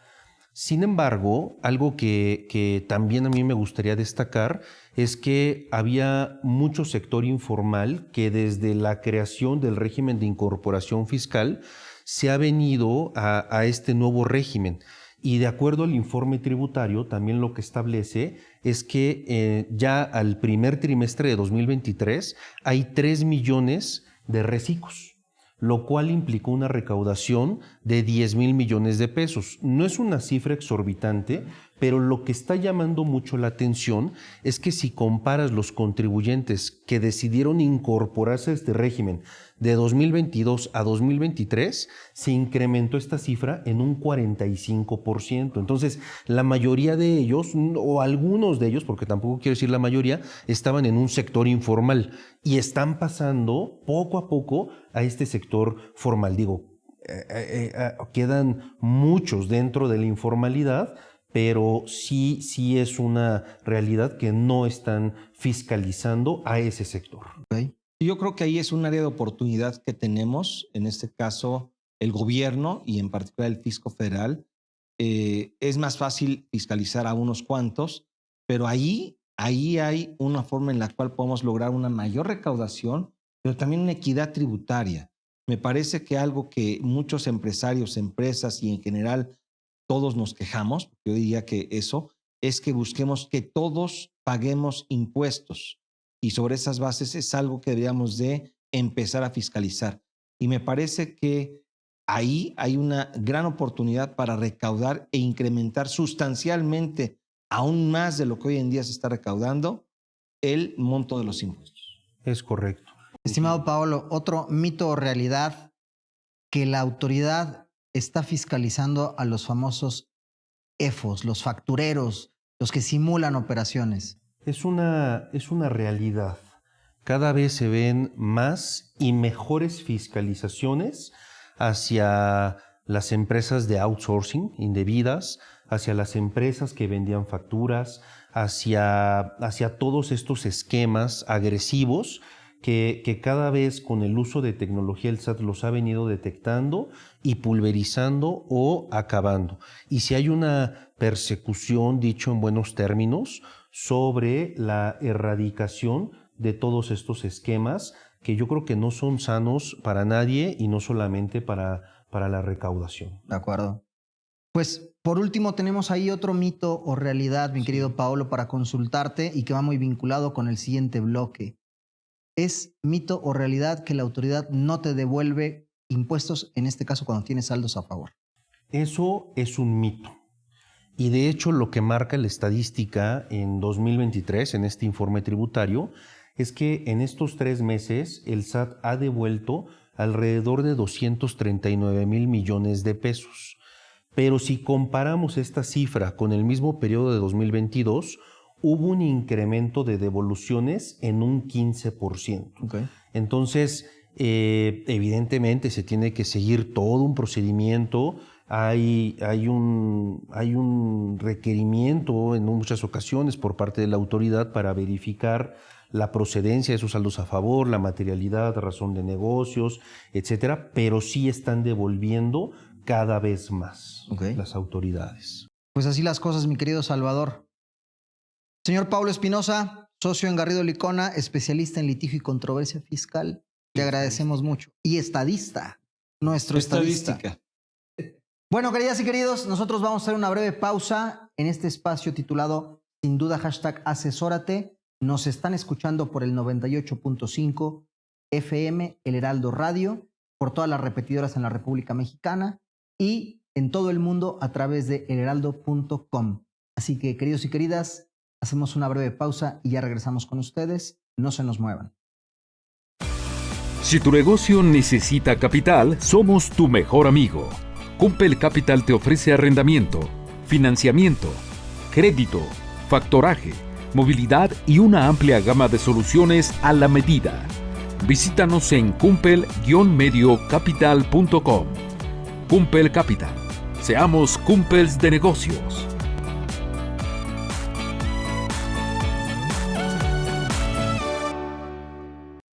Sin embargo, algo que también a mí me gustaría destacar es que había mucho sector informal que desde la creación del régimen de incorporación fiscal se ha venido a este nuevo régimen. Y de acuerdo al informe tributario, también lo que establece es que ya al primer trimestre de 2023 hay 3 millones de recicos, lo cual implicó una recaudación de 10,000 millones de pesos. No es una cifra exorbitante, pero lo que está llamando mucho la atención es que si comparas los contribuyentes que decidieron incorporarse a este régimen de 2022 a 2023, se incrementó esta cifra en un 45%. Entonces, la mayoría de ellos, o algunos de ellos, porque tampoco quiero decir la mayoría, estaban en un sector informal y están pasando poco a poco a este sector formal. Digo, quedan muchos dentro de la informalidad, pero sí es una realidad que no están fiscalizando a ese sector. Okay. Yo creo que ahí es un área de oportunidad que tenemos, en este caso el gobierno y en particular el fisco federal. Es más fácil fiscalizar a unos cuantos, pero ahí hay una forma en la cual podemos lograr una mayor recaudación, pero también una equidad tributaria. Me parece que algo que muchos empresarios, empresas y en general todos nos quejamos, yo diría que eso, es que busquemos que todos paguemos impuestos y sobre esas bases es algo que deberíamos de empezar a fiscalizar. Y me parece que ahí hay una gran oportunidad para recaudar e incrementar sustancialmente, aún más de lo que hoy en día se está recaudando, el monto de los impuestos. Es correcto. Estimado Paolo, otro mito o realidad, que la autoridad está fiscalizando a los famosos EFOS, los factureros, los que simulan operaciones. Es una realidad. Cada vez se ven más y mejores fiscalizaciones hacia las empresas de outsourcing indebidas, hacia las empresas que vendían facturas, hacia todos estos esquemas agresivos que cada vez con el uso de tecnología el SAT los ha venido detectando y pulverizando o acabando. Y si hay una persecución, dicho en buenos términos, sobre la erradicación de todos estos esquemas que yo creo que no son sanos para nadie y no solamente para la recaudación. De acuerdo. Pues por último tenemos ahí otro mito o realidad, mi querido Paolo, para consultarte y que va muy vinculado con el siguiente bloque. ¿Es mito o realidad que la autoridad no te devuelve impuestos, en este caso cuando tienes saldos a favor? Eso es un mito. Y de hecho lo que marca la estadística en 2023, en este informe tributario, es que en estos 3 meses el SAT ha devuelto alrededor de 239,000 millones de pesos. Pero si comparamos esta cifra con el mismo periodo de 2022, hubo un incremento de devoluciones en un 15%. Okay. Entonces, evidentemente se tiene que seguir todo un procedimiento. Hay un requerimiento en muchas ocasiones por parte de la autoridad para verificar la procedencia de esos saldos a favor, la materialidad, razón de negocios, etcétera, pero sí están devolviendo cada vez más las autoridades. Pues así las cosas, mi querido Salvador. Señor Paulo Espinosa, socio en Garrido Licona, especialista en litigio y controversia fiscal, le agradecemos mucho. Y estadista, nuestro estadística. Bueno, queridas y queridos, nosotros vamos a hacer una breve pausa en este espacio titulado Sin Duda #Asesórate. Nos están escuchando por el 98.5 FM, El Heraldo Radio, por todas las repetidoras en la República Mexicana y en todo el mundo a través de elheraldo.com. Así que, queridos y queridas, hacemos una breve pausa y ya regresamos con ustedes. No se nos muevan. Si tu negocio necesita capital, somos tu mejor amigo. Cumpel Capital te ofrece arrendamiento, financiamiento, crédito, factoraje, movilidad y una amplia gama de soluciones a la medida. Visítanos en cumpel-mediocapital.com. Cumpel Capital. Seamos Cumpels de negocios.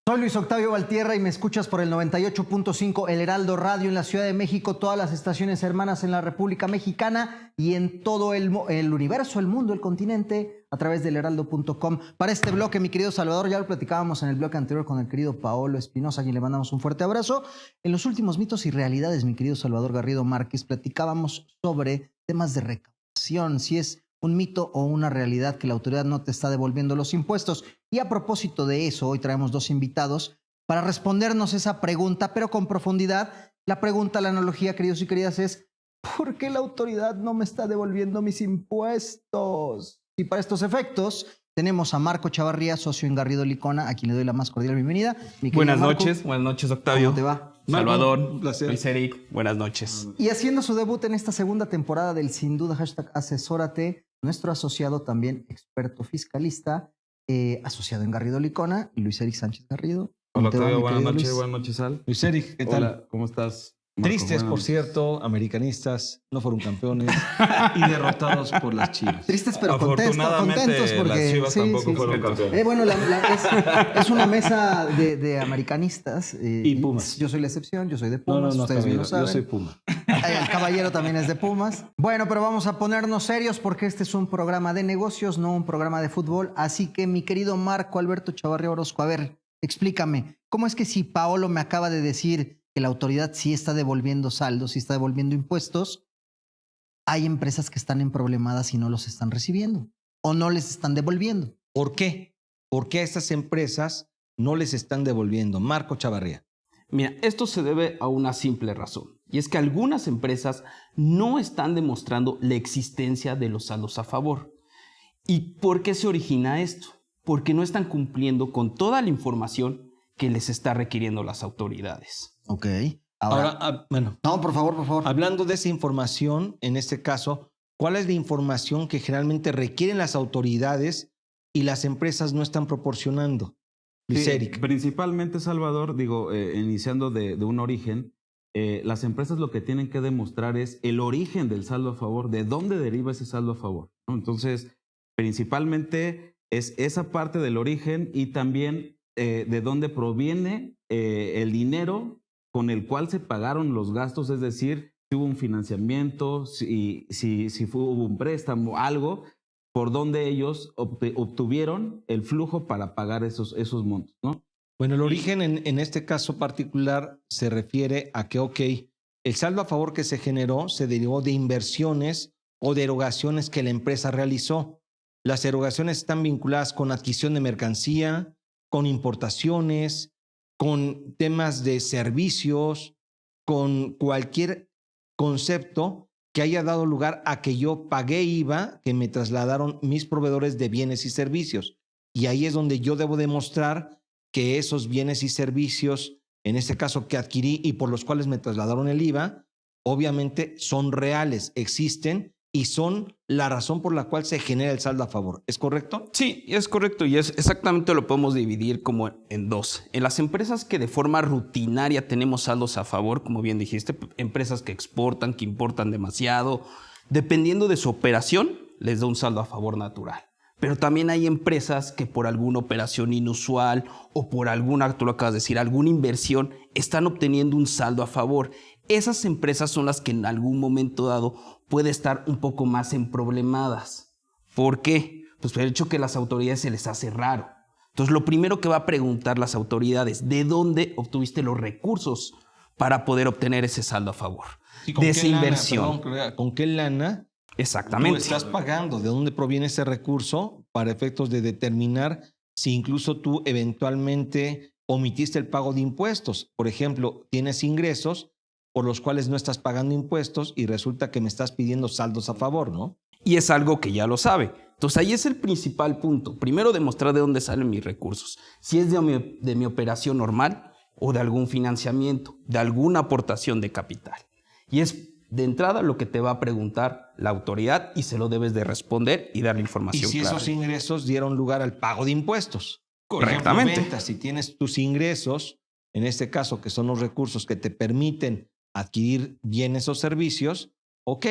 Soy Luis Octavio Valtierra y me escuchas por el 98.5 El Heraldo Radio en la Ciudad de México, todas las estaciones hermanas en la República Mexicana y en todo el universo, el mundo, el continente, a través del heraldo.com. Para este bloque, mi querido Salvador, ya lo platicábamos en el bloque anterior con el querido Paolo Espinosa, a quien le mandamos un fuerte abrazo. En los últimos mitos y realidades, mi querido Salvador Garrido Márquez, platicábamos sobre temas de recaudación, si es un mito o una realidad que la autoridad no te está devolviendo los impuestos. Y a propósito de eso, hoy traemos 2 invitados para respondernos esa pregunta, pero con profundidad. La pregunta, la analogía, queridos y queridas, es ¿por qué la autoridad no me está devolviendo mis impuestos? Y para estos efectos tenemos a Marco Chavarría, socio en Garrido Licona, a quien le doy la más cordial bienvenida. Buenas noches, Octavio. ¿Cómo te va? Salvador, un placer. Luis Eric, buenas noches. Y haciendo su debut en esta segunda temporada del Sin Duda #Asesórate, nuestro asociado también experto fiscalista, asociado en Garrido Licona, Luis Eric Sánchez Garrido. Hola Octavio, buenas noches, Al. Luis Eric, ¿qué tal? Hola, ¿cómo estás? Marco, Tristes, por cierto, americanistas, no fueron campeones y derrotados por las Chivas. Tristes pero Afortunadamente, contentos porque las Chivas tampoco fueron campeones. Bueno, es una mesa de americanistas. Y Pumas. Yo soy la excepción, yo soy de Pumas, ustedes bien lo saben. Yo soy Puma. El caballero también es de Pumas. Bueno, pero vamos a ponernos serios porque este es un programa de negocios, no un programa de fútbol. Así que, mi querido Marco Alberto Chavarría Orozco, a ver, explícame, ¿cómo es que si Paolo me acaba de decir que la autoridad sí está devolviendo saldos, sí está devolviendo impuestos, hay empresas que están en problemadas y no los están recibiendo o no les están devolviendo. ¿Por qué? ¿Por qué a estas empresas no les están devolviendo? Marco Chavarría. Mira, esto se debe a una simple razón, y es que algunas empresas no están demostrando la existencia de los saldos a favor. ¿Y por qué se origina esto? Porque no están cumpliendo con toda la información que les está requiriendo las autoridades. Ok. Bueno. No, por favor. Hablando de esa información, en este caso, ¿cuál es la información que generalmente requieren las autoridades y las empresas no están proporcionando? Sí, principalmente, Salvador, iniciando de un origen, las empresas lo que tienen que demostrar es el origen del saldo a favor, de dónde deriva ese saldo a favor, ¿no? Entonces, principalmente es esa parte del origen y también de dónde proviene el dinero con el cual se pagaron los gastos, es decir, si hubo un financiamiento, si hubo un préstamo, algo, por donde ellos obtuvieron el flujo para pagar esos montos, ¿no? Bueno, el origen en este caso particular se refiere a que, el saldo a favor que se generó se derivó de inversiones o de erogaciones que la empresa realizó. Las erogaciones están vinculadas con adquisición de mercancía, con importaciones, con temas de servicios, con cualquier concepto que haya dado lugar a que yo pagué IVA, que me trasladaron mis proveedores de bienes y servicios. Y ahí es donde yo debo demostrar que esos bienes y servicios, en este caso que adquirí y por los cuales me trasladaron el IVA, obviamente son reales, existen y son la razón por la cual se genera el saldo a favor. ¿Es correcto? Sí, es correcto, y es exactamente, lo podemos dividir como en dos. En las empresas que de forma rutinaria tenemos saldos a favor, como bien dijiste, empresas que exportan, que importan demasiado, dependiendo de su operación, les da un saldo a favor natural. Pero también hay empresas que por alguna operación inusual o por alguna, tú lo acabas de decir, alguna inversión, están obteniendo un saldo a favor. Esas empresas son las que en algún momento dado puede estar un poco más emproblemadas. ¿Por qué? Pues por el hecho que las autoridades se les hace raro. Entonces, lo primero que va a preguntar las autoridades, ¿de dónde obtuviste los recursos para poder obtener ese saldo a favor? Sí, de esa inversión. ¿Con qué lana? Exactamente. Tú estás pagando, ¿de dónde proviene ese recurso? Para efectos de determinar si incluso tú eventualmente omitiste el pago de impuestos. Por ejemplo, tienes ingresos por los cuales no estás pagando impuestos y resulta que me estás pidiendo saldos a favor, ¿no? Y es algo que ya lo sabe. Entonces ahí es el principal punto. Primero, demostrar de dónde salen mis recursos. Si es de mi operación normal o de algún financiamiento, de alguna aportación de capital. Y es de entrada lo que te va a preguntar la autoridad y se lo debes de responder y darle información clara. Y si esos ingresos dieron lugar al pago de impuestos. Correctamente. Por ejemplo, si tienes tus ingresos, en este caso que son los recursos que te permiten adquirir bienes o servicios, ok,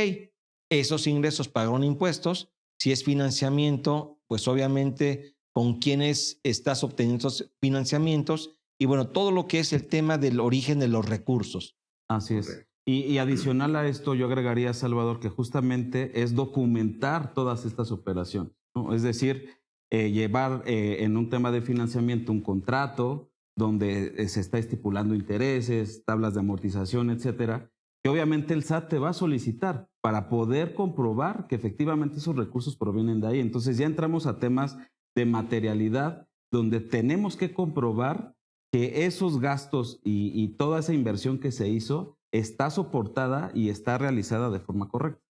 esos ingresos pagaron impuestos. Si es financiamiento, pues obviamente con quiénes estás obteniendo esos financiamientos y bueno, todo lo que es el tema del origen de los recursos. Así es. Y adicional a esto, yo agregaría, Salvador, que justamente es documentar todas estas operaciones, ¿no? Es decir, llevar en un tema de financiamiento un contrato donde se está estipulando intereses, tablas de amortización, etcétera, que obviamente el SAT te va a solicitar para poder comprobar que efectivamente esos recursos provienen de ahí. Entonces ya entramos a temas de materialidad donde tenemos que comprobar que esos gastos y toda esa inversión que se hizo está soportada y está realizada de forma correcta.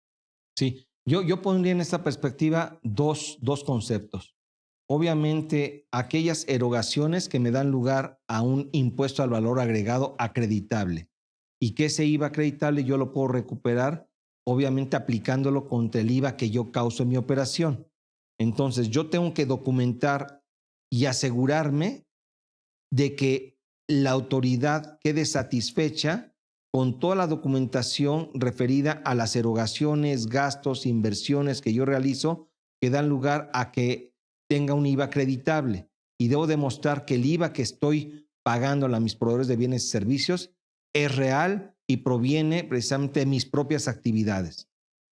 Sí, yo pondría en esta perspectiva dos conceptos. Obviamente, aquellas erogaciones que me dan lugar a un impuesto al valor agregado acreditable y que ese IVA acreditable yo lo puedo recuperar, obviamente aplicándolo contra el IVA que yo causo en mi operación. Entonces, yo tengo que documentar y asegurarme de que la autoridad quede satisfecha con toda la documentación referida a las erogaciones, gastos, inversiones que yo realizo que dan lugar a que tenga un IVA acreditable. Y debo demostrar que el IVA que estoy pagando a mis proveedores de bienes y servicios es real y proviene precisamente de mis propias actividades.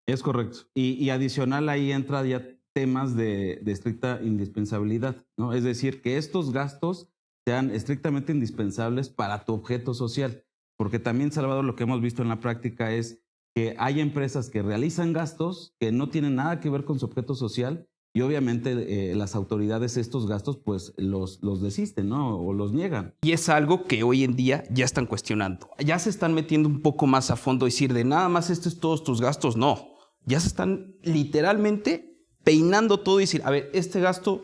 Es correcto. Y adicional ahí entra ya temas de estricta indispensabilidad, ¿no? Es decir, que estos gastos sean estrictamente indispensables para tu objeto social. Porque también, Salvador, lo que hemos visto en la práctica es que hay empresas que realizan gastos que no tienen nada que ver con su objeto social y obviamente las autoridades estos gastos pues los desisten, ¿no? O los niegan. Y es algo que hoy en día ya están cuestionando. Ya se están metiendo un poco más a fondo, decir de nada más esto es todos tus gastos. No, ya se están literalmente peinando todo y decir, a ver, este gasto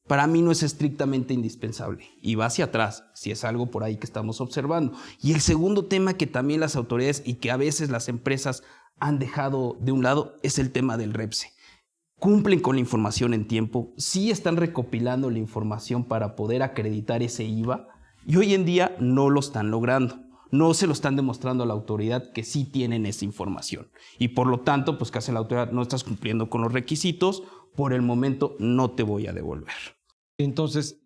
para mí no es estrictamente indispensable y va hacia atrás, si es algo por ahí que estamos observando. Y el segundo tema que también las autoridades y que a veces las empresas han dejado de un lado es el tema del REPSE. Cumplen con la información en tiempo, sí están recopilando la información para poder acreditar ese IVA y hoy en día no lo están logrando. No se lo están demostrando a la autoridad que sí tienen esa información. Y por lo tanto, pues ¿qué hace la autoridad? No estás cumpliendo con los requisitos, por el momento no te voy a devolver. Entonces,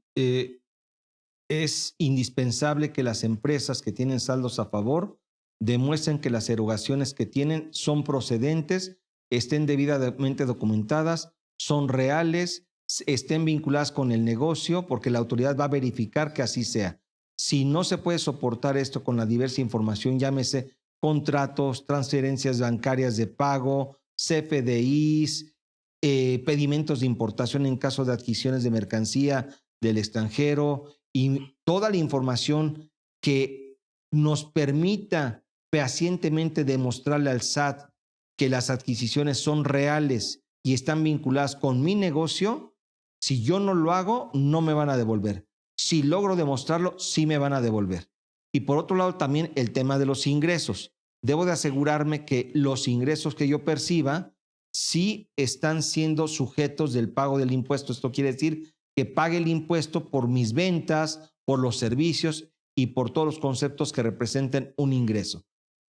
es indispensable que las empresas que tienen saldos a favor demuestren que las erogaciones que tienen son procedentes, estén debidamente documentadas, son reales, estén vinculadas con el negocio, porque la autoridad va a verificar que así sea. Si no se puede soportar esto con la diversa información, llámese contratos, transferencias bancarias de pago, CFDIs, pedimentos de importación en caso de adquisiciones de mercancía del extranjero y toda la información que nos permita fehacientemente demostrarle al SAT que las adquisiciones son reales y están vinculadas con mi negocio, si yo no lo hago, no me van a devolver. Si logro demostrarlo, sí me van a devolver. Y por otro lado, también el tema de los ingresos. Debo de asegurarme que los ingresos que yo perciba sí están siendo sujetos del pago del impuesto. Esto quiere decir que pague el impuesto por mis ventas, por los servicios y por todos los conceptos que representen un ingreso.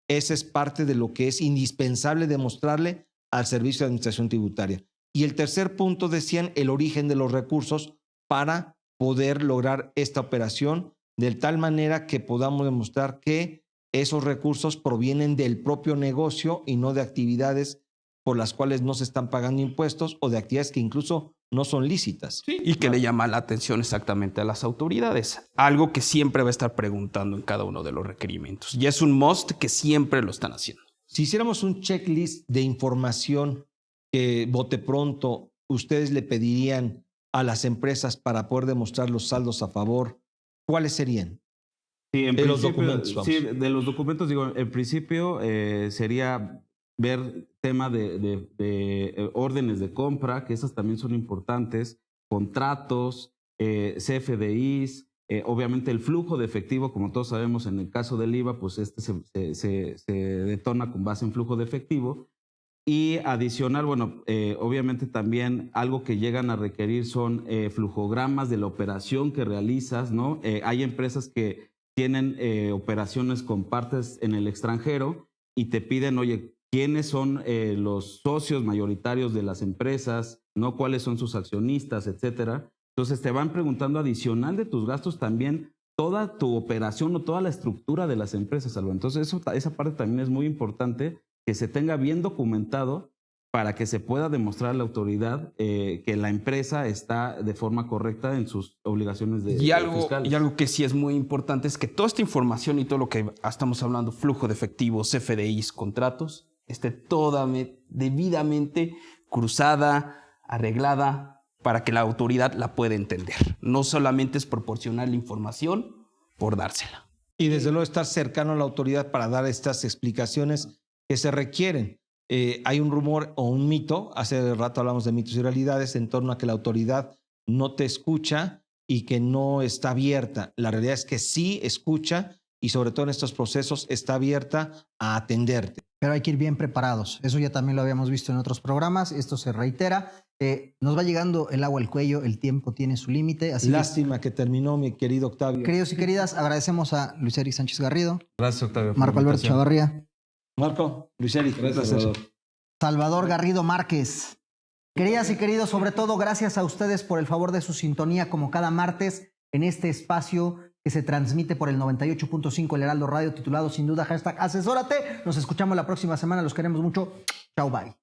Esa es parte de lo que es indispensable demostrarle al Servicio de Administración Tributaria. Y el tercer punto, decían, el origen de los recursos para poder lograr esta operación de tal manera que podamos demostrar que esos recursos provienen del propio negocio y no de actividades por las cuales no se están pagando impuestos o de actividades que incluso no son lícitas. Sí, y que le llama la atención exactamente a las autoridades. Algo que siempre va a estar preguntando en cada uno de los requerimientos. Y es un must que siempre lo están haciendo. Si hiciéramos un checklist de información que bote pronto ustedes le pedirían a las empresas para poder demostrar los saldos a favor, ¿cuáles serían? Sí, de los documentos. Vamos. Sí, de los documentos, digo, en principio sería ver tema de órdenes de compra, que esas también son importantes, contratos, CFDIs, obviamente el flujo de efectivo, como todos sabemos, en el caso del IVA, pues se detona con base en flujo de efectivo. Y adicional, bueno, obviamente también algo que llegan a requerir son flujogramas de la operación que realizas, ¿no? Hay empresas que tienen operaciones con partes en el extranjero y te piden, oye, ¿quiénes son los socios mayoritarios de las empresas? ¿No? ¿Cuáles son sus accionistas, etcétera? Entonces te van preguntando adicional de tus gastos también toda tu operación o toda la estructura de las empresas, Alba. Entonces esa parte también es muy importante que se tenga bien documentado para que se pueda demostrar a la autoridad que la empresa está de forma correcta en sus obligaciones fiscales. Y algo que sí es muy importante es que toda esta información y todo lo que estamos hablando, flujo de efectivo, CFDIs, contratos, esté toda debidamente cruzada, arreglada, para que la autoridad la pueda entender. No solamente es proporcionar la información por dársela. Y desde luego estar cercano a la autoridad para dar estas explicaciones que se requieren. Hay un rumor o un mito, hace rato hablamos de mitos y realidades, en torno a que la autoridad no te escucha y que no está abierta. La realidad es que sí escucha y sobre todo en estos procesos está abierta a atenderte. Pero hay que ir bien preparados. Eso ya también lo habíamos visto en otros programas. Esto se reitera. Nos va llegando el agua al cuello. El tiempo tiene su límite. Lástima que terminó, mi querido Octavio. Queridos y queridas, agradecemos a Luis Eric Sánchez Garrido. Gracias, Octavio. Marco Alberto Chavarría. Marco, Luis Eric, gracias, Salvador. Salvador Garrido Márquez. Queridas y queridos, sobre todo gracias a ustedes por el favor de su sintonía como cada martes en este espacio que se transmite por el 98.5 El Heraldo Radio, titulado sin duda #Asesórate. Nos escuchamos la próxima semana. Los queremos mucho. Chao, bye.